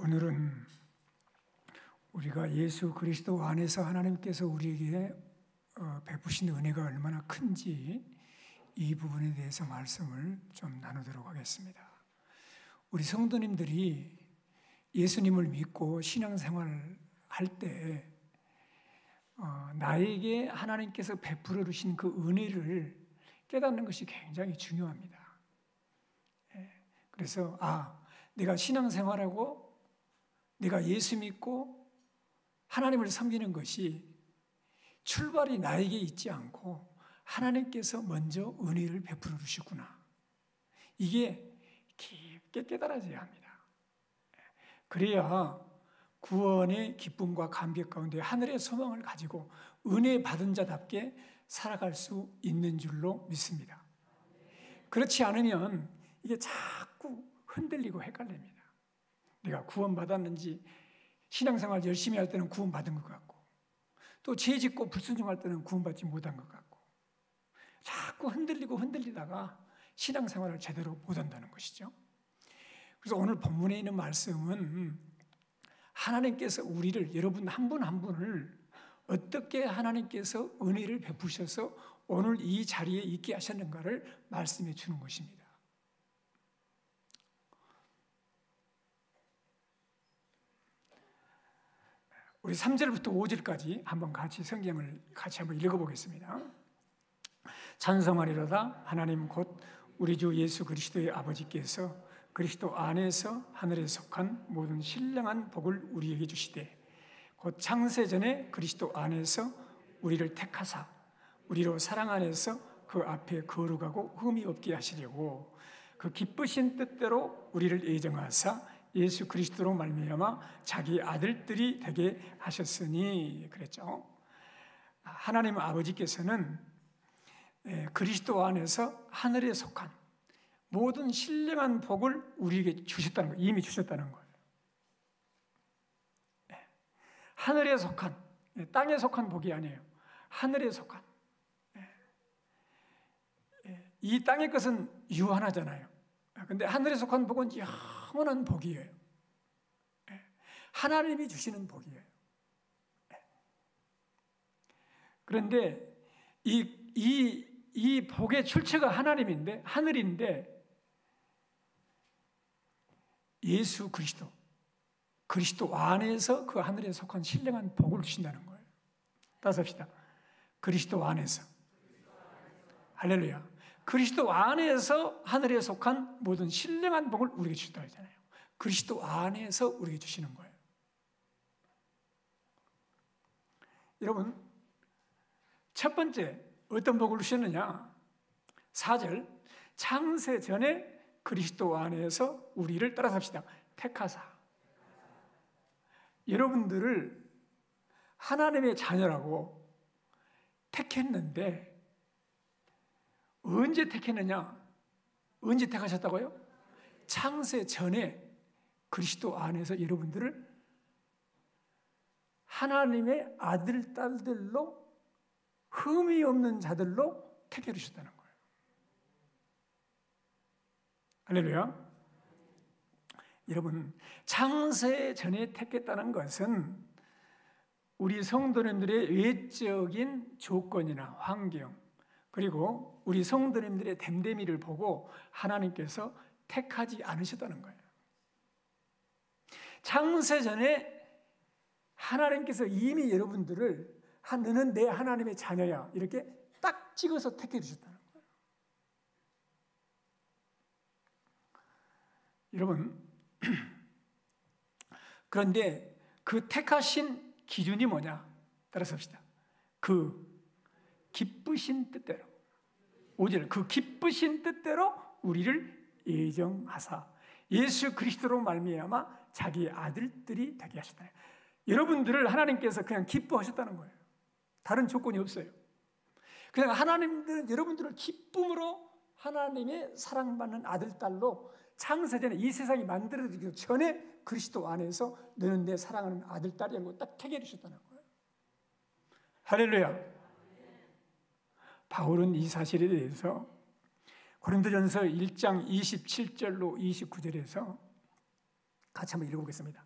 오늘은 우리가 예수 그리스도 안에서 하나님께서 우리에게 베푸신 은혜가 얼마나 큰지 이 부분에 대해서 말씀을 좀 나누도록 하겠습니다. 우리 성도님들이 예수님을 믿고 신앙생활을 할 때 나에게 하나님께서 베풀어 주신 그 은혜를 깨닫는 것이 굉장히 중요합니다. 그래서 내가 신앙생활하고 내가 예수 믿고 하나님을 섬기는 것이 출발이 나에게 있지 않고 하나님께서 먼저 은혜를 베풀어 주시구나. 이게 깊게 깨달아져야 합니다. 그래야 구원의 기쁨과 감격 가운데 하늘의 소망을 가지고 은혜 받은 자답게 살아갈 수 있는 줄로 믿습니다. 그렇지 않으면 이게 자꾸 흔들리고 헷갈립니다. 내가 구원받았는지 신앙생활 열심히 할 때는 구원받은 것 같고 또 죄 짓고 불순종할 때는 구원받지 못한 것 같고 자꾸 흔들리다가 신앙생활을 제대로 못한다는 것이죠. 그래서 오늘 본문에 있는 말씀은 하나님께서 우리를 여러분 한 분 한 분을 어떻게 하나님께서 은혜를 베푸셔서 오늘 이 자리에 있게 하셨는가를 말씀해 주는 것입니다. 우리 3절부터 5절까지 한번 같이 성경을 같이 한번 읽어보겠습니다. 찬송하리로다 하나님 곧 우리 주 예수 그리스도의 아버지께서 그리스도 안에서 하늘에 속한 모든 신령한 복을 우리에게 주시되 곧 창세전에 그리스도 안에서 우리를 택하사 우리로 사랑 안에서 그 앞에 거룩하고 흠이 없게 하시려고 그 기쁘신 뜻대로 우리를 예정하사 예수 그리스도로 말미암아 자기 아들들이 되게 하셨으니 그랬죠. 하나님 아버지께서는 그리스도 안에서 하늘에 속한 모든 신령한 복을 우리에게 주셨다는 거예요. 이미 주셨다는 거예요. 하늘에 속한, 땅에 속한 복이 아니에요. 하늘에 속한. 이 땅의 것은 유한하잖아요. 근데 하늘에 속한 복은 영원한 복이에요. 하나님이 주시는 복이에요. 그런데 이 복의 출처가 하나님인데, 하늘인데, 예수 그리스도 안에서 그 하늘에 속한 신령한 복을 주신다는 거예요. 따라서 합시다. 그리스도 안에서. 할렐루야. 그리스도 안에서 하늘에 속한 모든 신령한 복을 우리에게 주신다고 했잖아요. 그리스도 안에서 우리에게 주시는 거예요. 여러분, 첫 번째 어떤 복을 주셨느냐? 4절 창세 전에 그리스도 안에서 우리를 따라서 합시다. 택하사. 여러분들을 하나님의 자녀라고 택했는데 언제 택했느냐? 언제 택하셨다고요? 창세 전에 그리스도 안에서 여러분들을 하나님의 아들, 딸들로 흠이 없는 자들로 택해 주셨다는 거예요. 할렐루야. 여러분, 창세 전에 택했다는 것은 우리 성도님들의 외적인 조건이나 환경 그리고 우리 성도님들의 됨됨이를 보고 하나님께서 택하지 않으셨다는 거예요. 창세 전에 하나님께서 이미 여러분들을 너는 내 하나님의 자녀야 이렇게 딱 찍어서 택해 주셨다는 거예요. 여러분, 그런데 그 택하신 기준이 뭐냐? 따라서 합시다. 그 기쁘신 뜻대로 5절 그 기쁘신 뜻대로 우리를 예정하사 예수 그리스도로 말미암아 자기 아들들이 되게 하셨다. 여러분들을 하나님께서 그냥 기뻐하셨다는 거예요. 다른 조건이 없어요. 그냥 하나님들은 여러분들을 기쁨으로 하나님의 사랑받는 아들, 딸로 창세전에 이 세상이 만들어지기 전에 그리스도 안에서 너는 내 사랑하는 아들, 딸이라는 걸 딱 택해 주셨다는 거예요. 할렐루야. 바울은 이 사실에 대해서 고린도전서 1장 27절로 29절에서 같이 한번 읽어보겠습니다.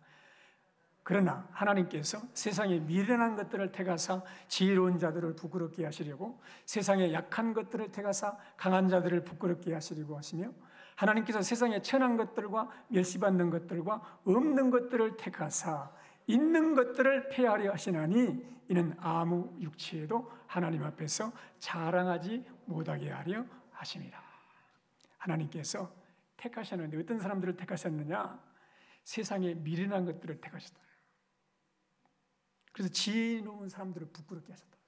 그러나 하나님께서 세상의 미련한 것들을 택하사 지혜로운 자들을 부끄럽게 하시려고, 세상의 약한 것들을 택하사 강한 자들을 부끄럽게 하시려고 하시며, 하나님께서 세상의 천한 것들과 멸시받는 것들과 없는 것들을 택하사 있는 것들을 폐하려 하시나니, 이는 아무 육체에도 하나님 앞에서 자랑하지 못하게 하려 하심이라. 하나님께서 택하셨는데 어떤 사람들을 택하셨느냐? 세상의 미련한 것들을 택하셨다. 그래서 지혜로운 사람들을 부끄럽게 하셨다.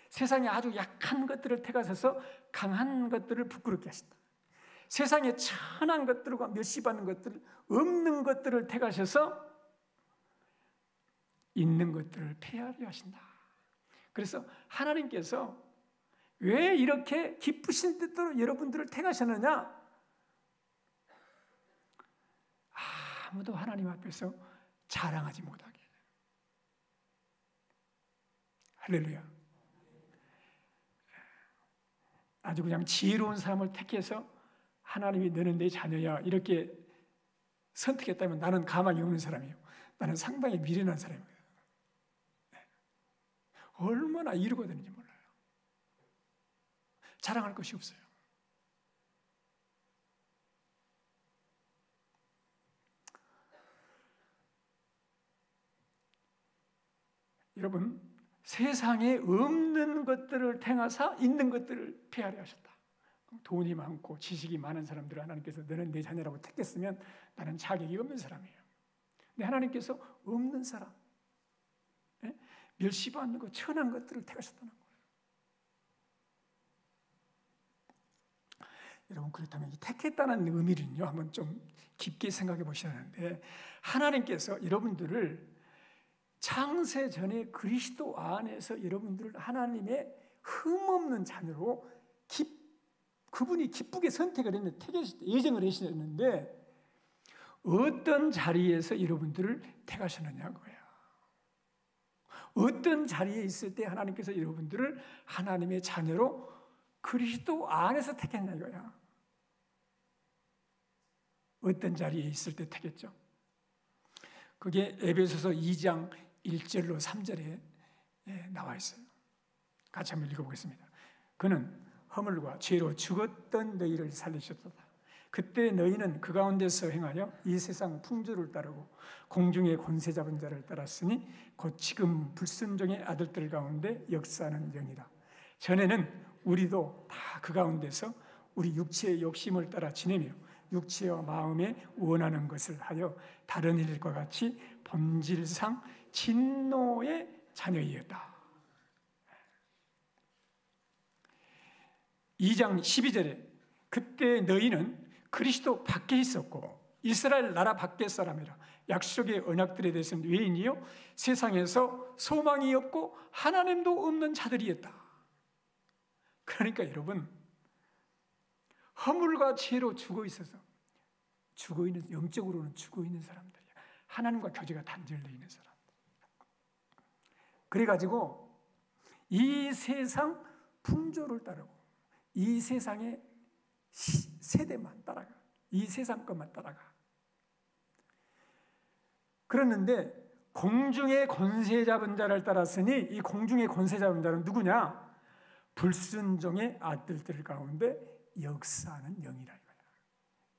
세상에 아주 약한 것들을 택하셔서 강한 것들을 부끄럽게 하셨다. 세상에 천한 것들과 멸시받는 것들, 없는 것들을 택하셔서 있는 것들을 폐하려 하신다. 그래서 하나님께서 왜 이렇게 기쁘신 뜻대로 여러분들을 택하셨느냐? 아무도 하나님 앞에서 자랑하지 못하게. 할렐루야. 아주 그냥 지혜로운 사람을 택해서 하나님이 너는 내 자녀야 이렇게 선택했다면 나는 가망이 없는 사람이에요. 나는 상당히 미련한 사람이에요. 얼마나 이루고 되는지 몰라요. 자랑할 것이 없어요. 여러분, 세상에 없는 것들을 택하사 있는 것들을 폐하려 하셨다. 돈이 많고 지식이 많은 사람들을 하나님께서 너는 내 자녀라고 택했으면 나는 자격이 없는 사람이에요. 근데 하나님께서 없는 사람, 멸시받는 것, 천한 것들을 택하셨다는 거예요. 여러분, 그렇다면 이 택했다는 의미는요, 한번 좀 깊게 생각해 보셔야 하는데, 하나님께서 여러분들을 창세 전에 그리스도 안에서 여러분들을 하나님의 흠없는 자녀로 그분이 기쁘게 선택을 했는데, 예정을 하셨는데, 어떤 자리에서 여러분들을 택하셨느냐고요. 어떤 자리에 있을 때 하나님께서 여러분들을 하나님의 자녀로 그리스도 안에서 택했냐 이거야. 어떤 자리에 있을 때 택했죠? 그게 에베소서 2장 1절로 3절에 나와 있어요. 같이 한번 읽어보겠습니다. 그는 허물과 죄로 죽었던 너희를 살리셨도다. 그때 너희는 그 가운데서 행하여 이 세상 풍조를 따르고 공중의 권세 잡은 자를 따랐으니 곧 지금 불순종의 아들들 가운데 역사하는 영이라. 전에는 우리도 다 그 가운데서 우리 육체의 욕심을 따라 지내며 육체와 마음에 원하는 것을 하여 다른 일과 같이 본질상 진노의 자녀이었다. 2장 12절에 그때 너희는 그리스도 밖에 있었고 이스라엘 나라 밖의 사람이라. 약속의 언약들에 대해서는 외인이요 세상에서 소망이 없고 하나님도 없는 자들이었다. 그러니까 여러분, 허물과 죄로 죽어 있어서 영적으로는 죽어 있는 사람들이야. 하나님과 교제가 단절되어 있는 사람들. 그래가지고 이 세상 풍조를 따르고 이 세상의 세대만 따라가. 이 세상 것만 따라가. 그랬는데 공중의 권세 잡은 자를 따랐으니 이 공중의 권세 잡은 자는 누구냐? 불순종의 아들들 가운데 역사하는 영이라 이거야.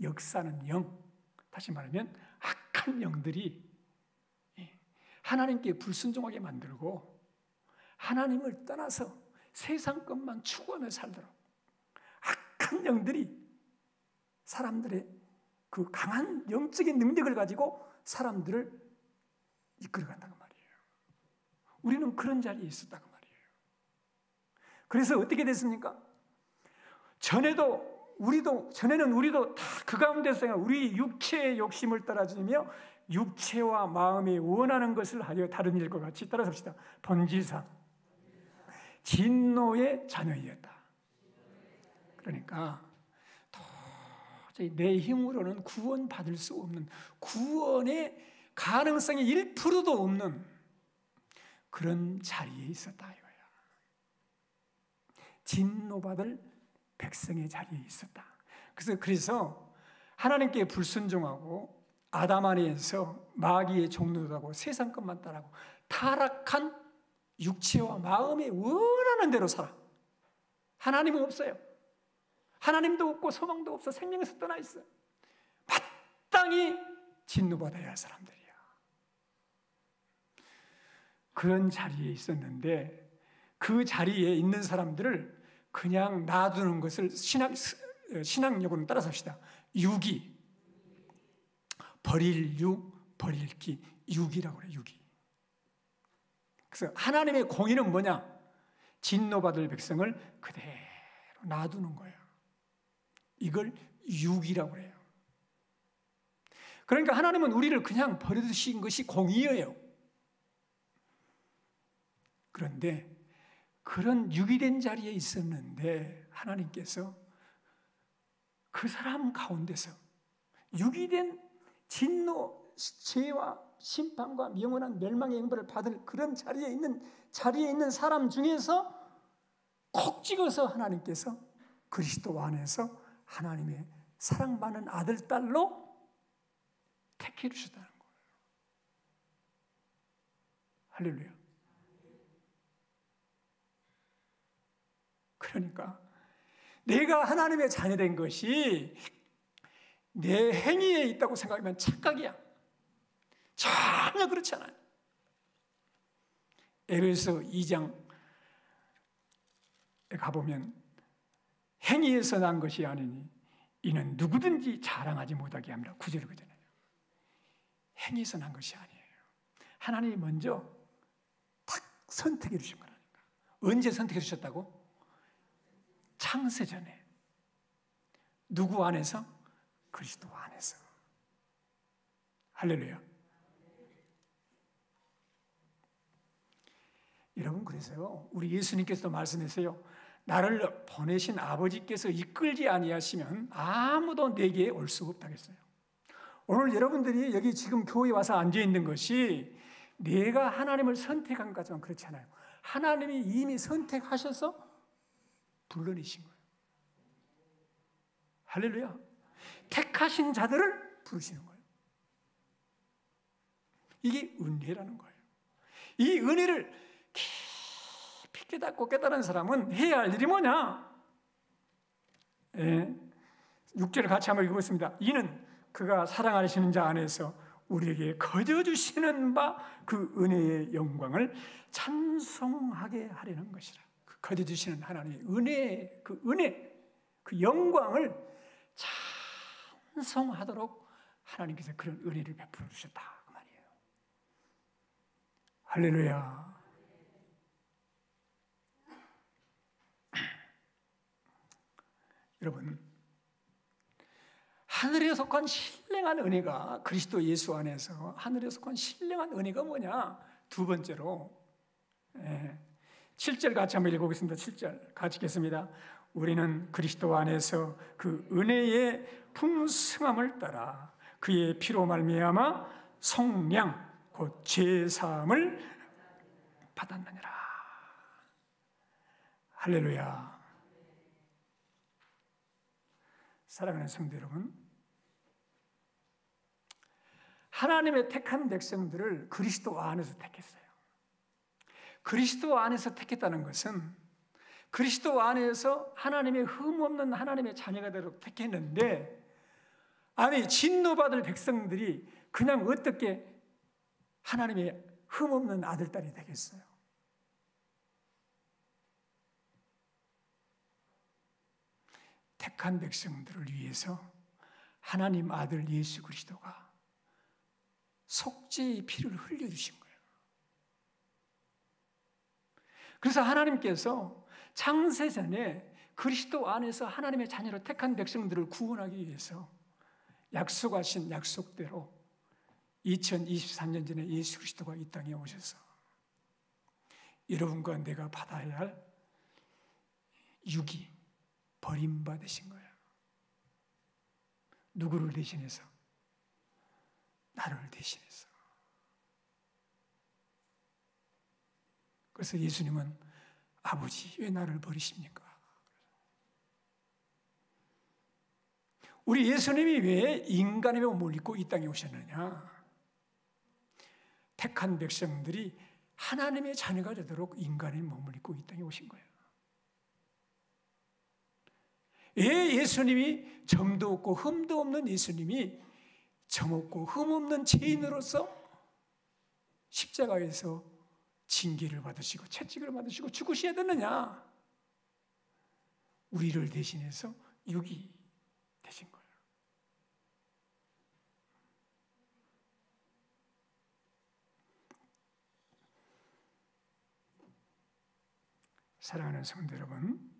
역사하는 영. 다시 말하면 악한 영들이 하나님께 불순종하게 만들고 하나님을 떠나서 세상 것만 추구하며 살도록 악한 영들이 사람들의 그 강한 영적인 능력을 가지고 사람들을 이끌어간다고 말이에요. 우리는 그런 자리에 있었다고 말이에요. 그래서 어떻게 됐습니까? 전에는 우리도 다 그 가운데서 우리 육체의 욕심을 따라지며 육체와 마음이 원하는 것을 하여 다른 일과 같이 따라섭시다. 본질상 진노의 자녀이었다. 그러니까 도저히 내 힘으로는 구원받을 수 없는, 구원의 가능성이 1%도 없는 그런 자리에 있었다 이거야. 진노받을 백성의 자리에 있었다. 그래서 하나님께 불순종하고 아담 안에서 마귀의 종로도 하고 세상 것만 따라하고 타락한 육체와 마음에 원하는 대로 살아. 하나님은 없어요. 하나님도 없고 소망도 없어. 생명에서 떠나 있어. 마땅히 진노받아야 할 사람들이야. 그런 자리에 있었는데 그 자리에 있는 사람들을 그냥 놔두는 것을 신앙용어는 따라서 합시다. 유기. 버릴 유, 버릴 기. 유기라고 그래요. 유기. 그래서 하나님의 공의는 뭐냐? 진노받을 백성을 그대로 놔두는 거예요. 이걸 유기라고 그래요. 그러니까 하나님은 우리를 그냥 버려두신 것이 공의예요. 그런데 그런 유기된 자리에 있었는데 하나님께서 그 사람 가운데서 유기된 진노, 죄와 심판과 영원한 멸망의 형벌을 받을 그런 자리에 있는 사람 중에서 콕 찍어서 하나님께서 그리스도 안에서 하나님의 사랑받는 아들, 딸로 택해 주셨다는 거예요. 할렐루야. 그러니까 내가 하나님의 자녀된 것이 내 행위에 있다고 생각하면 착각이야. 전혀 그렇지 않아요. 에베소 2장에 가보면 행위에서 난 것이 아니니 이는 누구든지 자랑하지 못하게 합니다. 9절에 그러잖아요. 행위에서 난 것이 아니에요. 하나님이 먼저 딱 선택해 주신 거라니까. 언제 선택해 주셨다고? 창세 전에. 누구 안에서? 그리스도 안에서. 할렐루야. 여러분, 그래서요, 우리 예수님께서도 말씀하세요. 나를 보내신 아버지께서 이끌지 아니하시면 아무도 내게 올 수 없다겠어요. 오늘 여러분들이 여기 지금 교회에 와서 앉아 있는 것이 내가 하나님을 선택한 것처럼 그렇지 않아요. 하나님이 이미 선택하셔서 불러내신 거예요. 할렐루야. 택하신 자들을 부르시는 거예요. 이게 은혜라는 거예요. 이 은혜를 깊이 깨닫고 깨달은 사람은 해야 할 일이 뭐냐? 6절을 같이 한번 읽어보겠습니다. 이는 그가 사랑하시는 자 안에서 우리에게 거저주시는 바 그 은혜의 영광을 찬송하게 하려는 것이라. 그 거저주시는 하나님의 은혜, 그 영광을 찬송하도록 하나님께서 그런 은혜를 베풀어 주셨다 그 말이에요. 할렐루야. 여러분, 하늘에 속한 신령한 은혜가 그리스도 예수 안에서 하늘에 속한 신령한 은혜가 뭐냐? 두 번째로 7절 같이 한번 읽어보겠습니다. 7절 같이 읽겠습니다. 우리는 그리스도 안에서 그 은혜의 풍성함을 따라 그의 피로 말미암아 속량 곧 죄사함을 받았느니라. 할렐루야. 사랑하는 성도 여러분, 하나님의 택한 백성들을 그리스도 안에서 택했어요. 그리스도 안에서 택했다는 것은 그리스도 안에서 하나님의 흠없는 하나님의 자녀가 되도록 택했는데, 아니 진노받을 백성들이 그냥 어떻게 하나님의 흠없는 아들, 딸이 되겠어요? 택한 백성들을 위해서 하나님 아들 예수 그리스도가 속죄의 피를 흘려주신 거예요. 그래서 하나님께서 창세전에 그리스도 안에서 하나님의 자녀로 택한 백성들을 구원하기 위해서 약속하신 약속대로 2023년 전에 예수 그리스도가 이 땅에 오셔서 여러분과 내가 받아야 할 유기, 버림받으신 거예요. 누구를 대신해서? 나를 대신해서. 그래서 예수님은 아버지 왜 나를 버리십니까? 우리 예수님이 왜 인간의 몸을 입고 이 땅에 오셨느냐? 택한 백성들이 하나님의 자녀가 되도록 인간의 몸을 입고 이 땅에 오신 거예요. 왜 예수님이 점도 없고 흠도 없는 예수님이 점 없고 흠 없는 죄인으로서 십자가에서 징계를 받으시고 채찍을 받으시고 죽으셔야 되느냐? 우리를 대신해서 육이 되신 거예요. 사랑하는 성도 여러분,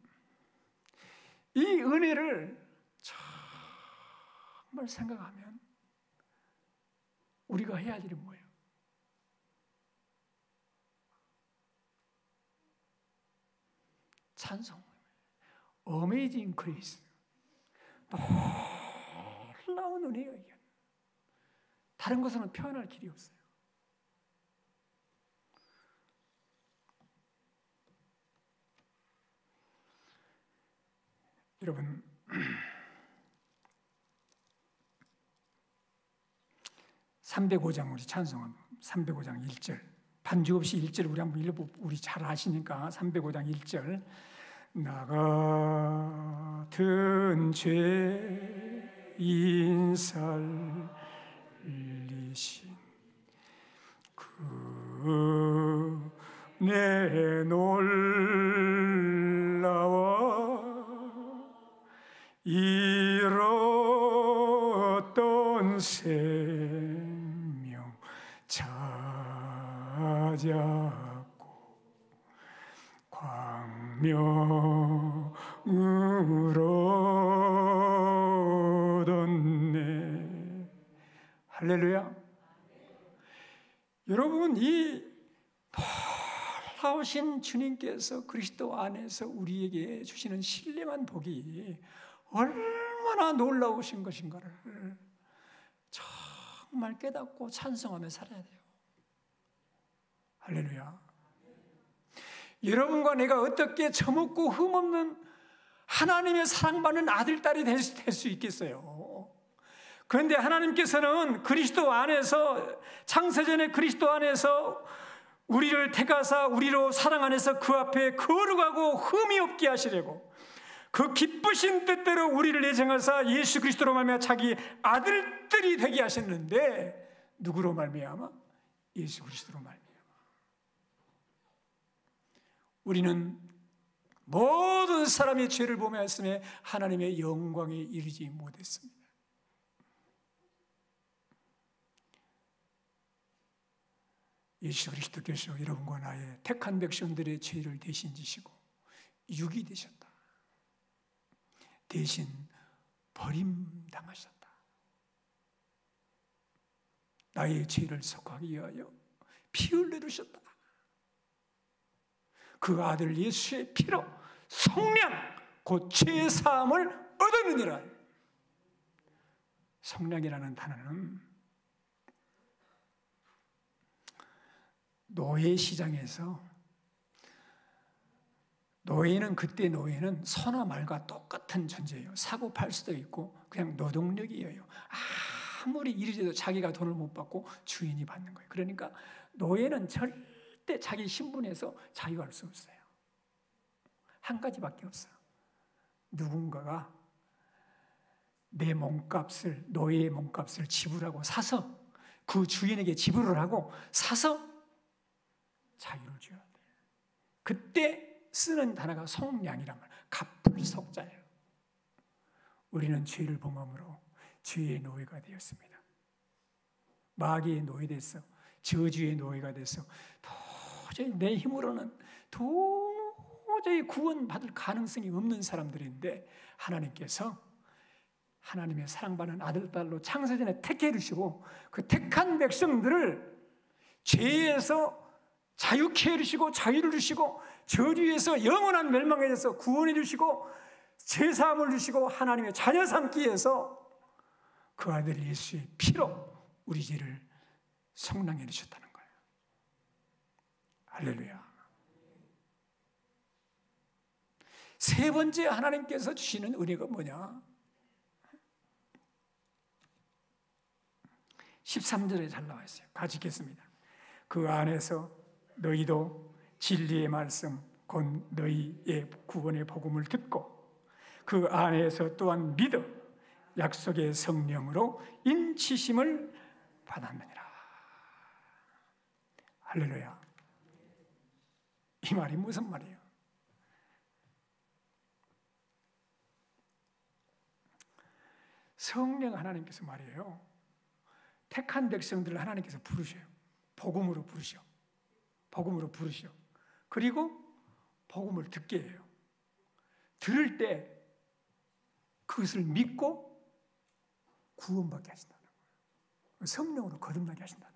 이 은혜를 정말 생각하면 우리가 해야 할 일은 뭐예요? 찬송, Amazing Grace, 놀라운 은혜예요. 이게 다른 것으로는 표현할 길이 없어요. 여러분, 305장 우리 찬송은 305장 1절 반주 없이 1절 우리 한번 읽어보, 우리 잘 아시니까 305장 1절 나 같은 죄인 살리신 그 내 놀라워 잃었던 생명 찾았고 광명으로 얻었네. 할렐루야. 여러분, 이 놀라우신 주님께서 그리스도 안에서 우리에게 주시는 신령한 복이 얼마나 놀라우신 것인가를 정말 깨닫고 찬송하며 살아야 돼요. 할렐루야. 여러분과 내가 어떻게 저먹고 흠없는 하나님의 사랑받는 아들, 딸이 될 수 있겠어요? 그런데 하나님께서는 그리스도 안에서, 창세전에 그리스도 안에서 우리를 택하사 우리로 사랑 안에서 그 앞에 거룩하고 흠이 없게 하시려고 그 기쁘신 뜻대로 우리를 예정하사 예수 그리스도로 말미암아 자기 아들들이 되게 하셨는데, 누구로 말미암아? 예수 그리스도로 말미암아. 우리는 모든 사람의 죄를 범하였음에 하나님의 영광에 이르지 못했습니다. 예수 그리스도께서 여러분과 나의 택한 백성들의 죄를 대신 지시고 육이 되셨다. 대신 버림당하셨다. 나의 죄를 속하기 위하여 피 흘려주셨다. 그 아들 예수의 피로 성량 곧 죄 사함을 얻었느니라. 성량이라는 단어는 노예 시장에서 그때 노예는 소나 말과 똑같은 존재예요. 사고 팔 수도 있고 그냥 노동력이에요. 아무리 이리저리 자기가 돈을 못 받고 주인이 받는 거예요. 그러니까 노예는 절대 자기 신분에서 자유할 수 없어요. 한 가지밖에 없어요. 누군가가 내 몸값을, 노예의 몸값을 지불하고 사서, 그 주인에게 지불을 하고 사서 자유를 줘야 돼. 그때 쓰는 단어가 속량이란 말이에요. 갚을 속자예요. 우리는 죄를 범함으로 죄의 노예가 되었습니다. 마귀의 노예됐어. 저주의 노예가 됐어. 도저히 내 힘으로는 도저히 구원받을 가능성이 없는 사람들인데, 하나님께서 하나님의 사랑받는 아들, 딸로 창세전에 택해 주시고 그 택한 백성들을 죄에서 자유케 해주시고 자유를 주시고 저주에서 영원한 멸망에 대해서 구원해 주시고 제사함을 주시고 하나님의 자녀 삼기 위해서 그 아들 예수의 피로 우리 죄를 성량해 주셨다는 거예요. 할렐루야. 세 번째 하나님께서 주시는 은혜가 뭐냐? 13절에 잘 나와 있어요. 같이 읽겠습니다. 그 안에서 너희도 진리의 말씀 곧 너희의 구원의 복음을 듣고 그 안에서 또한 믿어 약속의 성령으로 인치심을 받았느니라. 할렐루야. 이 말이 무슨 말이에요? 성령 하나님께서 말이에요, 택한 백성들을 하나님께서 부르셔요. 복음으로 부르셔. 복음으로 부르셔. 그리고 복음을 듣게 해요. 들을 때 그것을 믿고 구원받게 하신다는 거예요. 성령으로 거듭나게 하신다는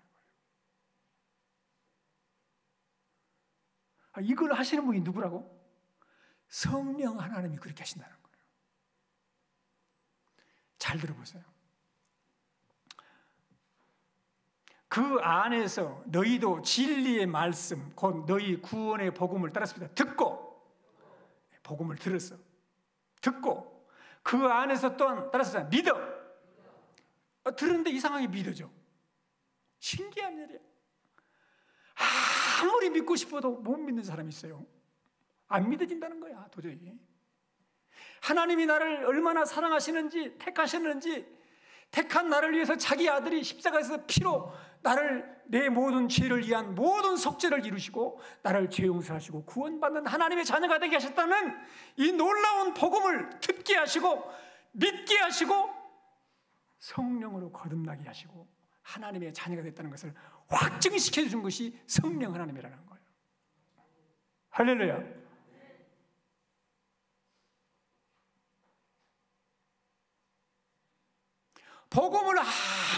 거예요. 이걸 하시는 분이 누구라고? 성령 하나님이 그렇게 하신다는 거예요. 잘 들어보세요. 그 안에서 너희도 진리의 말씀 곧 너희 구원의 복음을 따랐습니다. 듣고, 복음을 들었어. 듣고 그 안에서 또한 따랐습니다. 믿어. 들었는데 이상하게 믿어져. 신기한 일이야. 아무리 믿고 싶어도 못 믿는 사람이 있어요. 안 믿어진다는 거야, 도저히. 하나님이 나를 얼마나 사랑하시는지, 택하셨는지, 택한 나를 위해서 자기 아들이 십자가에서 피로 나를, 내 모든 죄를 위한 모든 속죄를 이루시고 나를 죄 용서하시고 구원받는 하나님의 자녀가 되게 하셨다는 이 놀라운 복음을 듣게 하시고 믿게 하시고 성령으로 거듭나게 하시고 하나님의 자녀가 됐다는 것을 확증시켜 준 것이 성령 하나님이라는 거예요. 할렐루야. 복음을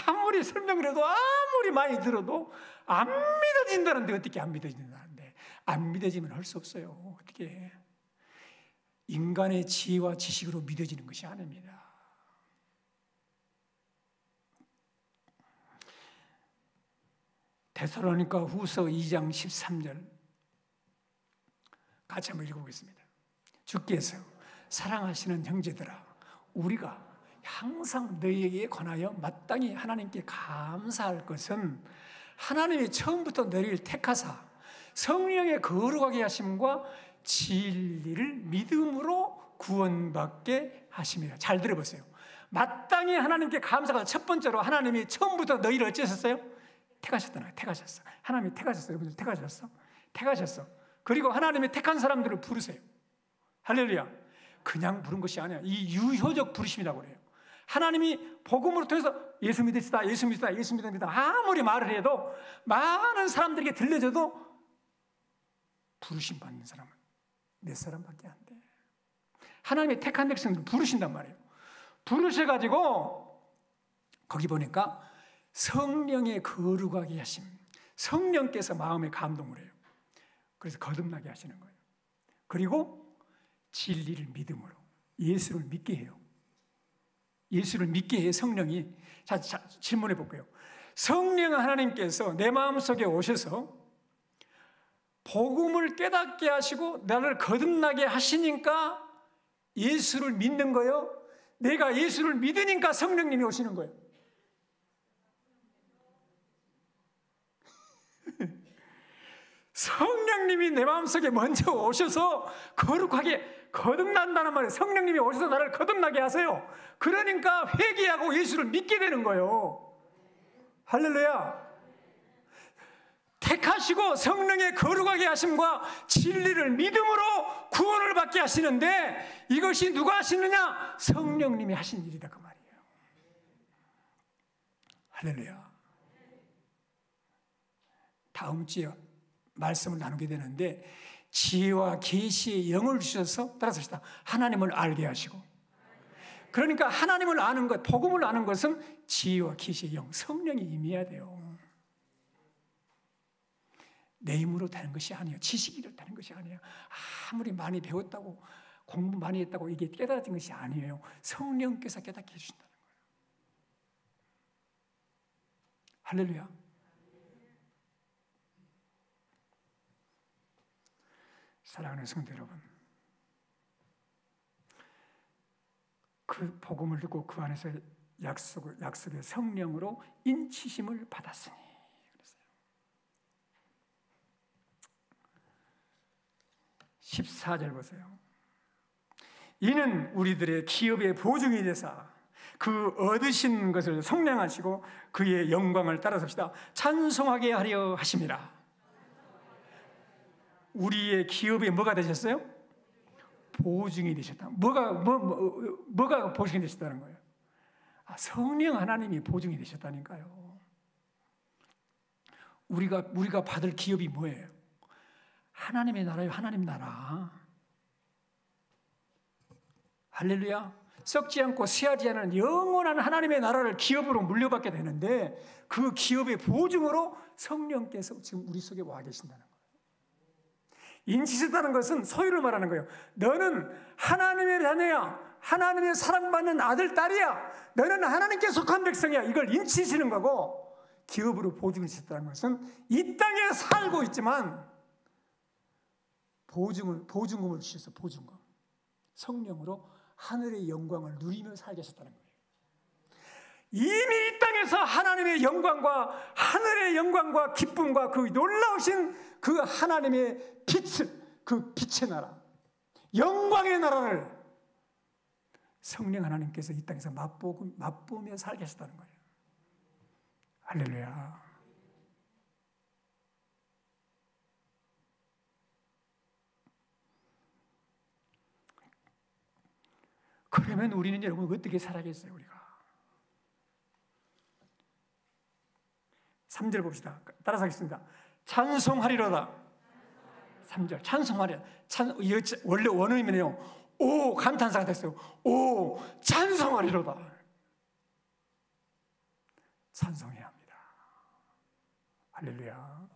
아무리 설명을 해도 아무리 많이 들어도 안 믿어진다는데 어떻게 안 믿어진다는데, 안 믿어지면 할 수 없어요. 어떻게 인간의 지혜와 지식으로 믿어지는 것이 아닙니다. 데살로니가 후서 2장 13절 같이 한번 읽어보겠습니다. 주께서 사랑하시는 형제들아, 우리가 항상 너희에게 관하여 마땅히 하나님께 감사할 것은 하나님이 처음부터 너희를 택하사 성령의 거룩하게 하심과 진리를 믿음으로 구원받게 하심이라. 잘 들어보세요. 마땅히 하나님께 감사가 첫 번째로, 하나님이 처음부터 너희를 어쩌셨어요? 택하셨잖아요. 택하셨어. 하나님이 택하셨어요. 여러분들 택하셨어? 택하셨어. 그리고 하나님이 택한 사람들을 부르세요. 할렐루야. 그냥 부른 것이 아니야. 이 유효적 부르심이라고 그래요. 하나님이 복음으로 통해서 예수 믿으시다, 예수 믿으시다, 예수 믿으시다 아무리 말을 해도, 많은 사람들에게 들려줘도 부르심 받는 사람은 몇 사람밖에 안 돼. 하나님의 택한 백성들 부르신단 말이에요. 부르셔가지고 거기 보니까 성령의 거룩하게 하심, 성령께서 마음에 감동을 해요. 그래서 거듭나게 하시는 거예요. 그리고 진리를 믿음으로 예수를 믿게 해요. 예수를 믿게 해 성령이. 자, 질문해 볼게요. 성령 하나님께서 내 마음속에 오셔서 복음을 깨닫게 하시고 나를 거듭나게 하시니까 예수를 믿는 거예요? 내가 예수를 믿으니까 성령님이 오시는 거예요? 성령님이 내 마음속에 먼저 오셔서 거룩하게 거듭난다는 말이에요. 성령님이 오셔서 나를 거듭나게 하세요. 그러니까 회개하고 예수를 믿게 되는 거예요. 할렐루야. 택하시고 성령의 거룩하게 하심과 진리를 믿음으로 구원을 받게 하시는데, 이것이 누가 하시느냐? 성령님이 하신 일이다, 그 말이에요. 할렐루야. 다음 주에 말씀을 나누게 되는데, 지혜와 계시의 영을 주셔서 따라서 하나님을 알게 하시고, 그러니까 하나님을 아는 것, 복음을 아는 것은 지혜와 계시의 영, 성령이 임해야 돼요. 내 힘으로 되는 것이 아니에요. 지식으로 되는 것이 아니에요. 아무리 많이 배웠다고, 공부 많이 했다고 이게 깨달아진 것이 아니에요. 성령께서 깨닫게 해주신다는 거예요. 할렐루야. 사랑하는 성도 여러분, 그 복음을 듣고 그 안에서 약속의 성령으로 인치심을 받았으니. 그랬어요. 14절 보세요. 이는 우리들의 기업의 보증이 되사 그 얻으신 것을 속량하시고 그의 영광을 따라섭시다 찬송하게 하려 하심이라. 우리의 기업에 뭐가 되셨어요? 보증이 되셨다. 뭐가 보증이 되셨다는 거예요? 성령 하나님이 보증이 되셨다니까요. 우리가 받을 기업이 뭐예요? 하나님의 나라요. 하나님 나라. 할렐루야. 썩지 않고 쇠하지 않은 영원한 하나님의 나라를 기업으로 물려받게 되는데 그 기업의 보증으로 성령께서 지금 우리 속에 와 계신다는 거예요. 인치셨다는 것은 소유를 말하는 거예요. 너는 하나님의 자녀야. 하나님의 사랑받는 아들, 딸이야. 너는 하나님께 속한 백성이야. 이걸 인치시는 거고, 기업으로 보증하셨다는 것은 이 땅에 살고 있지만 보증금을 주셔서 보증금. 성령으로 하늘의 영광을 누리며 살게 하셨다는 거예요. 이미 이 땅에서 하나님의 영광과 하늘의 영광과 기쁨과 그 놀라우신 그 하나님의 빛을, 그 빛의 나라, 영광의 나라를 성령 하나님께서 이 땅에서 맛보며 살게 하셨다는 거예요. 할렐루야. 그러면 우리는 여러분 어떻게 살아야겠어요? 우리가 3절 봅시다. 따라서 하겠습니다. 찬송하리로다. 3절 찬송하리라. 원래 원어민은요 오 감탄사가 됐어요. 오 찬송하리로다. 찬송해야 합니다. 할렐루야.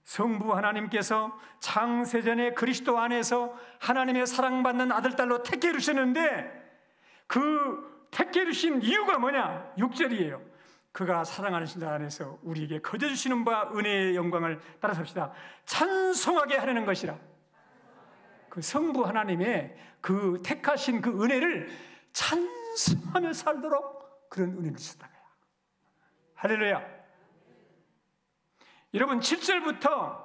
성부 하나님께서 창세전에 그리스도 안에서 하나님의 사랑받는 아들, 딸로 택해 주셨는데 그 택해 주신 이유가 뭐냐? 6절이에요. 그가 사랑하는 자 안에서 우리에게 거저 주시는 바 은혜의 영광을 따라섭시다. 찬송하게 하려는 것이라. 그 성부 하나님의 그 택하신 그 은혜를 찬송하며 살도록 그런 은혜를 주셨다. 할렐루야. 여러분 7절부터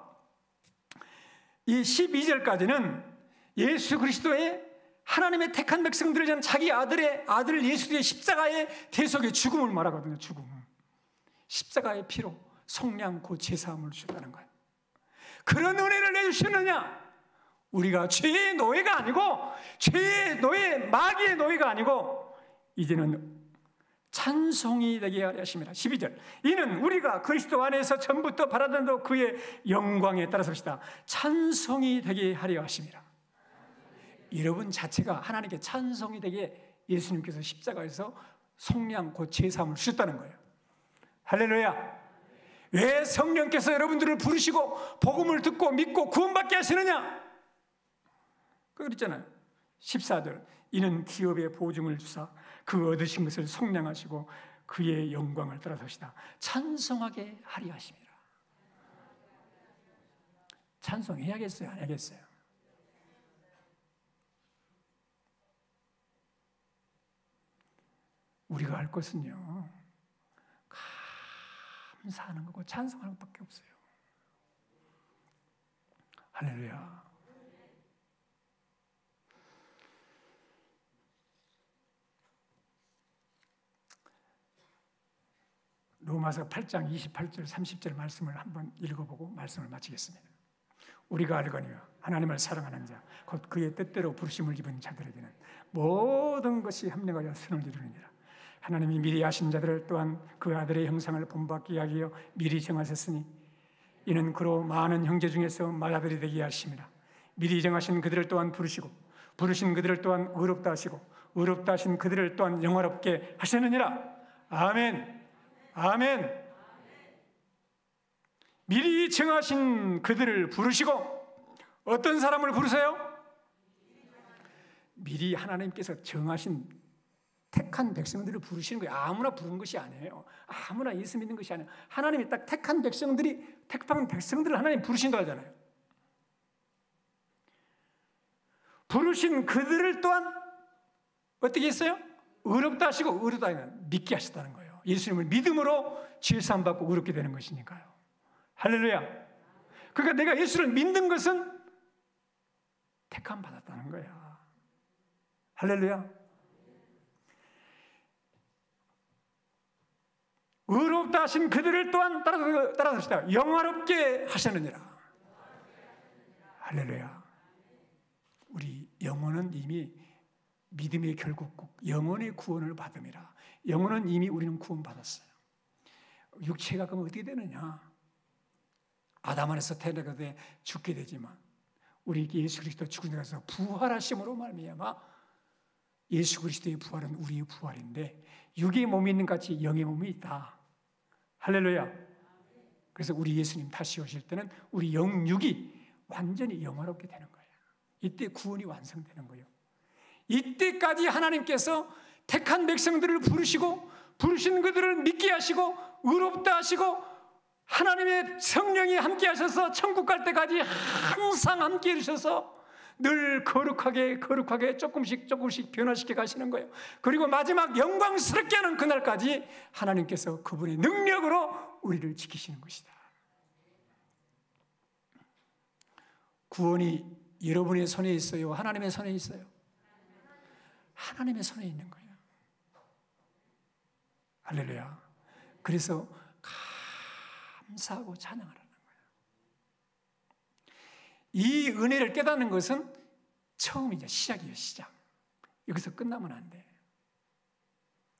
이 12절까지는 예수 그리스도의 하나님의 택한 백성들을 위한 자기 아들 예수의 십자가의 대속의 죽음을 말하거든요. 죽음. 십자가의 피로 속량 곧 제사함을 주셨다는 거예요. 그런 은혜를 내주셨느냐? 우리가 죄의 노예가 아니고 죄의 노예, 마귀의 노예가 아니고 이제는 찬송이 되게 하려 하십니다. 12절. 이는 우리가 그리스도 안에서 전부터 바라던 그의 영광에 따라섭시다. 찬송이 되게 하려 하십니다. 여러분 자체가 하나님께 찬송이 되게 예수님께서 십자가에서 속량 곧 제사함을 주셨다는 거예요. 할렐루야. 왜 성령께서 여러분들을 부르시고 복음을 듣고 믿고 구원받게 하시느냐? 그랬잖아요. 14절. 이는 기업의 보증을 주사 그 얻으신 것을 속량하시고 그의 영광을 따라섭시다. 찬송하게 하리 하십니다. 찬송해야겠어요? 안 해야겠어요? 우리가 할 것은요 감사하는 거고 찬송하는 것밖에 없어요. 할렐루야. 로마서 8장 28절 30절 말씀을 한번 읽어보고 말씀을 마치겠습니다. 우리가 알거니와 하나님을 사랑하는 자 곧 그의 뜻대로 부르심을 입은 자들에게는 모든 것이 합력하여 선을 이루느니라. 하나님이 미리 아신 자들을 또한 그 아들의 형상을 본받게 하기여 미리 정하셨으니 이는 그로 많은 형제 중에서 맏아들이 되게 하심이라. 미리 정하신 그들을 또한 부르시고 부르신 그들을 또한 의롭다 하시고 의롭다 하신 그들을 또한 영화롭게 하셨느니라. 아멘. 아멘. 미리 정하신 그들을 부르시고 어떤 사람을 부르세요? 미리 하나님께서 정하신 택한 백성들을 부르시는 거예요. 아무나 부른 것이 아니에요. 아무나 예수 믿는 것이 아니에요. 하나님이 딱 택한 백성들을 하나님 부르신 거 알잖아요. 부르신 그들을 또한 어떻게 했어요? 의롭다 하시고 의롭다 하면 믿게 하셨다는 거예요. 예수님을 믿음으로 죄사함 받고 의롭게 되는 것이니까요. 할렐루야. 그러니까 내가 예수를 믿는 것은 택함 받았다는 거야. 할렐루야. 의롭다 하신 그들을 또한 따라서시다 영화롭게 하셨느니라. 할렐루야. 우리 영혼은 이미 믿음의 결국 영혼의 구원을 받음이라. 영혼은 이미 우리는 구원받았어요. 육체가 그럼 어떻게 되느냐? 아담 안에서 태어나게 죽게 되지만 우리 예수 그리스도 죽은 데 가서 부활하심으로 말미암아 예수 그리스도의 부활은 우리의 부활인데 육의 몸이 있는 같이 영의 몸이 있다. 할렐루야. 그래서 우리 예수님 다시 오실 때는 우리 영육이 완전히 영화롭게 되는 거예요. 이때 구원이 완성되는 거예요. 이때까지 하나님께서 택한 백성들을 부르신 그들을 믿게 하시고 의롭다 하시고 하나님의 성령이 함께 하셔서 천국 갈 때까지 항상 함께 해주셔서 늘 거룩하게 조금씩 변화시켜 가시는 거예요. 그리고 마지막 영광스럽게 하는 그날까지 하나님께서 그분의 능력으로 우리를 지키시는 것이다. 구원이 여러분의 손에 있어요? 하나님의 손에 있어요? 하나님의 손에 있는 거예요. 할렐루야. 그래서 감사하고 찬양하라는 거예요. 이 은혜를 깨닫는 것은 처음이죠. 시작이에요. 시작. 여기서 끝나면 안 돼.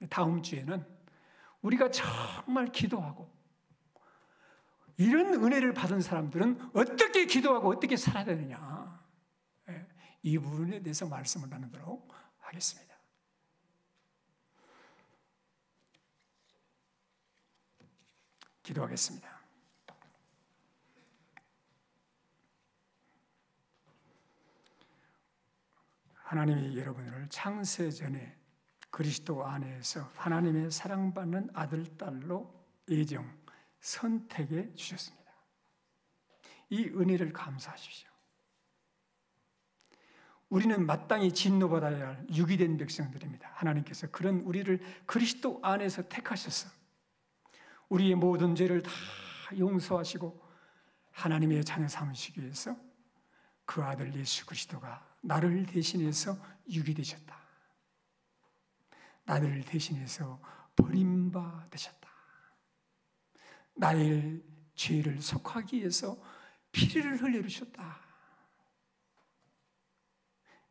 다음 주에는 우리가 정말 기도하고 이런 은혜를 받은 사람들은 어떻게 기도하고 어떻게 살아야 되느냐, 이 부분에 대해서 말씀을 나누도록 하겠습니다. 기도하겠습니다. 하나님이 여러분을 창세전에 그리스도 안에서 하나님의 사랑받는 아들, 딸로 예정, 선택해 주셨습니다. 이 은혜를 감사하십시오. 우리는 마땅히 진노받아야 할 유기된 백성들입니다. 하나님께서 그런 우리를 그리스도 안에서 택하셔서 우리의 모든 죄를 다 용서하시고 하나님의 자녀 삼으시기 위해서 그 아들 예수 그리스도가 나를 대신해서 유기되셨다. 나를 대신해서 버림바 되셨다. 나의 죄를 속하기 위해서 피를 흘려주셨다.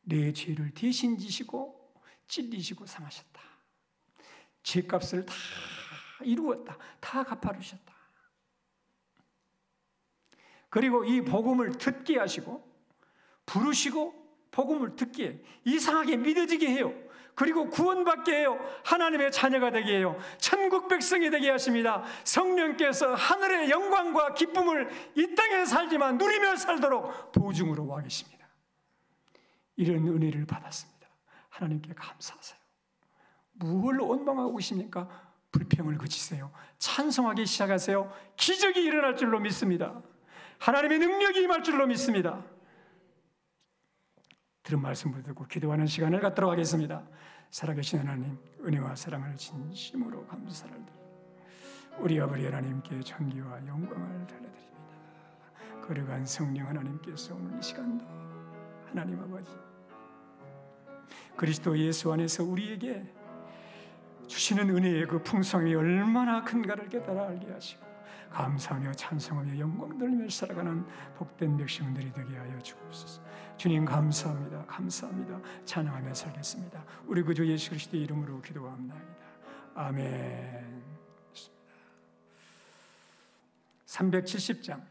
내 죄를 대신 지시고 찔리시고 상하셨다. 죄값을 다 이루었다. 다 갚아주셨다. 그리고 이 복음을 듣게 하시고 부르시고 복음을 듣게 이상하게 믿어지게 해요. 그리고 구원받게 해요. 하나님의 자녀가 되게 해요. 천국 백성이 되게 하십니다. 성령께서 하늘의 영광과 기쁨을 이 땅에 살지만 누리며 살도록 보증으로 와 계십니다. 이런 은혜를 받았습니다. 하나님께 감사하세요. 무엇을 원망하고 계십니까? 불평을 그치세요. 찬송하기 시작하세요. 기적이 일어날 줄로 믿습니다. 하나님의 능력이 임할 줄로 믿습니다. 들은 말씀을 듣고 기도하는 시간을 갖도록 하겠습니다. 살아계신 하나님, 은혜와 사랑을 진심으로 감사를 드립니다. 우리 아버지 하나님께 존귀와 영광을 돌려드립니다. 거룩한 성령 하나님께서 오늘 이 시간도 하나님 아버지 그리스도 예수 안에서 우리에게 주시는 은혜의 그 풍성이 얼마나 큰가를 깨달아 알게 하시고 감사하며 찬송하며 영광 돌리며 살아가는 복된 백성들이 되게 하여 주옵소서. 주님 감사합니다. 감사합니다. 찬양하며 살겠습니다. 우리 구주 예수 그리스도의 이름으로 기도합나이다. 아멘. 370장